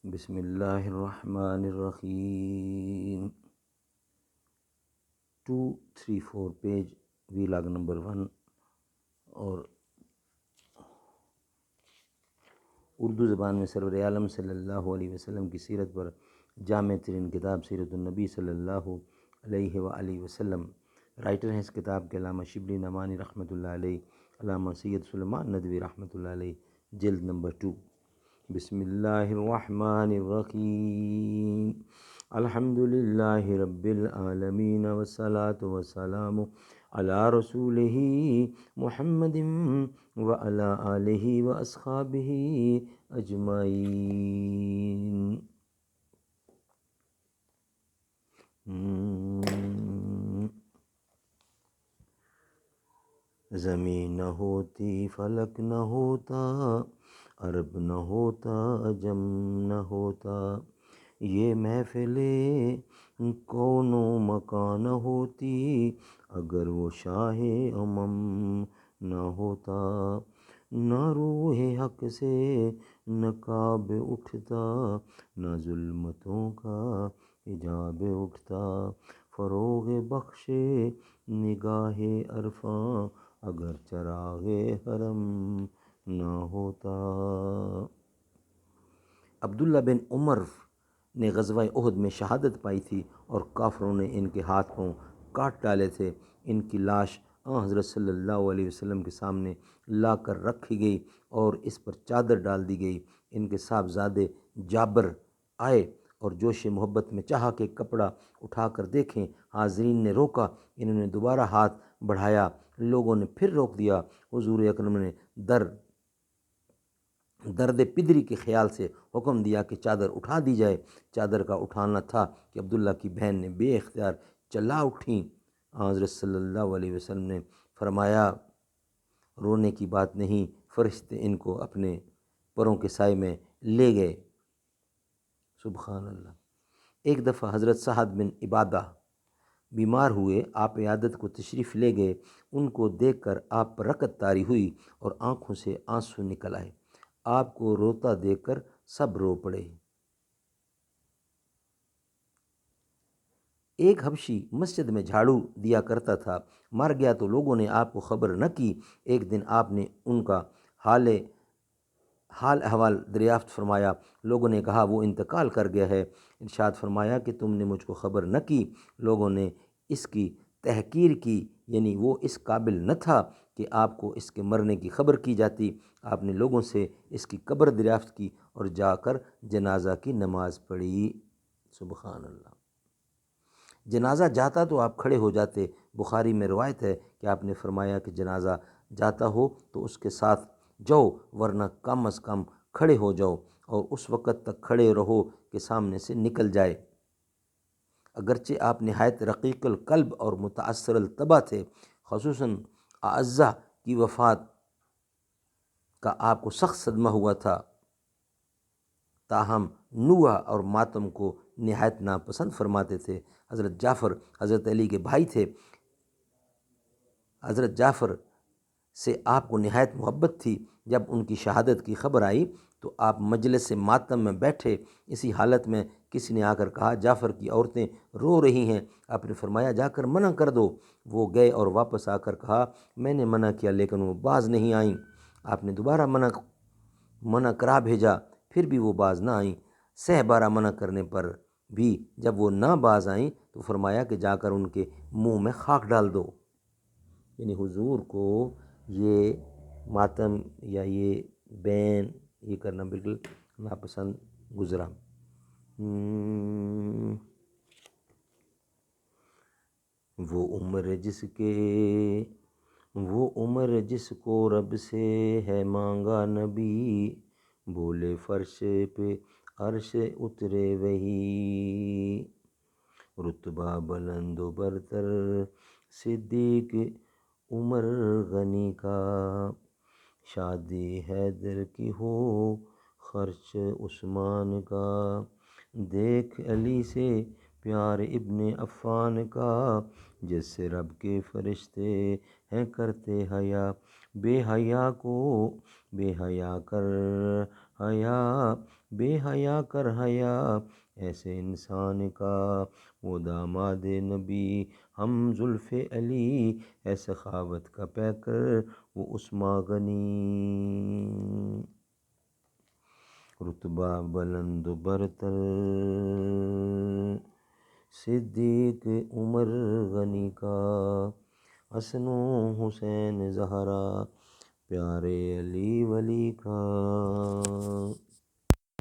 بسم اللہ الرحمن الرحیم 234 پیج ویلاگ نمبر 1 اور اردو زبان میں سرور عالم صلی اللہ علیہ وسلم کی سیرت پر جامع ترین کتاب سیرت النبی صلی اللہ علیہ وآلہ وسلم۔ رائٹر ہیں اس کتاب کے علامہ شبلی نعمانی رحمۃ اللہ علیہ، علامہ سید سلیمان ندوی رحمۃ اللہ علیہ، جلد نمبر 2۔ بسم اللہ الرحمن الرحیم، الحمد للہ رب العالمین والصلاة والسلام علی رسولہ محمد وعلی آلہ واصحابہ اجمعین۔ زمین نہ ہوتی فلک نہ ہوتا، عرب نہ ہوتا عجم نہ ہوتا، یہ محفل کون و مکان نہ ہوتی، اگر وہ شاہ امم نہ ہوتا۔ نہ روح حق سے نقاب اٹھتا، نہ ظلمتوں کا حجاب اٹھتا، فروغ بخش نگاہ عرفاں اگر چراغ حرم نہ ہوتا۔ عبداللہ بن عمر نے غزوہ احد میں شہادت پائی تھی اور کافروں نے ان کے ہاتھ پاؤں کاٹ ڈالے تھے۔ ان کی لاش حضرت صلی اللہ علیہ وسلم کے سامنے لا کر رکھی گئی اور اس پر چادر ڈال دی گئی۔ ان کے صاحبزادے جابر آئے اور جوش محبت میں چاہا کہ کپڑا اٹھا کر دیکھیں۔ حاضرین نے روکا، انہوں نے دوبارہ ہاتھ بڑھایا، لوگوں نے پھر روک دیا۔ حضور اکرم نے درد پدری کے خیال سے حکم دیا کہ چادر اٹھا دی جائے۔ چادر کا اٹھانا تھا کہ عبداللہ کی بہن نے بے اختیار چلا اٹھیں۔ حضرت صلی اللہ علیہ وسلم نے فرمایا رونے کی بات نہیں، فرشتے ان کو اپنے پروں کے سائے میں لے گئے۔ سبحان اللہ۔ ایک دفعہ حضرت سعد بن عبادہ بیمار ہوئے، آپ عیادت کو تشریف لے گئے۔ ان کو دیکھ کر آپ پر رکعت طاری ہوئی اور آنکھوں سے آنسو نکل آئے۔ آپ کو روتا دیکھ کر سب رو پڑے۔ ایک حبشی مسجد میں جھاڑو دیا کرتا تھا، مر گیا تو لوگوں نے آپ کو خبر نہ کی۔ ایک دن آپ نے ان کا حال احوال دریافت فرمایا۔ لوگوں نے کہا وہ انتقال کر گیا ہے۔ ارشاد فرمایا کہ تم نے مجھ کو خبر نہ کی۔ لوگوں نے اس کی تحقیر کی، یعنی وہ اس قابل نہ تھا کہ آپ کو اس کے مرنے کی خبر کی جاتی۔ آپ نے لوگوں سے اس کی قبر دریافت کی اور جا کر جنازہ کی نماز پڑھی۔ سبحان اللہ۔ جنازہ جاتا تو آپ کھڑے ہو جاتے۔ بخاری میں روایت ہے کہ آپ نے فرمایا کہ جنازہ جاتا ہو تو اس کے ساتھ جاؤ، ورنہ کم از کم کھڑے ہو جاؤ اور اس وقت تک کھڑے رہو کہ سامنے سے نکل جائے۔ اگرچہ آپ نہایت رقیق القلب اور متاثر الطبع تھے، خصوصاً اعزہ کی وفات کا آپ کو سخت صدمہ ہوا تھا، تاہم نوحہ اور ماتم کو نہایت ناپسند فرماتے تھے۔ حضرت جعفر حضرت علی کے بھائی تھے۔ حضرت جعفر سے آپ کو نہایت محبت تھی۔ جب ان کی شہادت کی خبر آئی تو آپ مجلس ماتم میں بیٹھے، اسی حالت میں کسی نے آ کر کہا جعفر کی عورتیں رو رہی ہیں۔ آپ نے فرمایا جا کر منع کر دو۔ وہ گئے اور واپس آ کر کہا میں نے منع کیا لیکن وہ باز نہیں آئیں۔ آپ نے دوبارہ منع کرا بھیجا، پھر بھی وہ باز نہ آئیں۔ 12 منع کرنے پر بھی جب وہ نہ باز آئیں تو فرمایا کہ جا کر ان کے منہ میں خاک ڈال دو۔ یعنی حضور کو یہ ماتم یا یہ بین یہ کرنا بالکل ناپسند گزرا۔ وہ عمر جس کو رب سے ہے مانگا نبی، بولے فرش پہ عرش اترے وہی، رتبہ بلند و برتر صدیق عمر غنی کا، شادی حیدر کی ہو خرچ عثمان کا، دیکھ علی سے پیار ابن عفان کا، جس سے رب کے فرشتے ہیں کرتے حیا، بے حیا کو بے حیا کر حیا بے حیا کر حیا ایسے انسان کا، وہ داماد نبی ہم زلف علی، اے سخاوت کا پیکر وہ عثمان غنی۔ رتبہ بلند و برتر صدیق عمر غنی کا، حسن و حسین زہرا پیارے علی ولی کا۔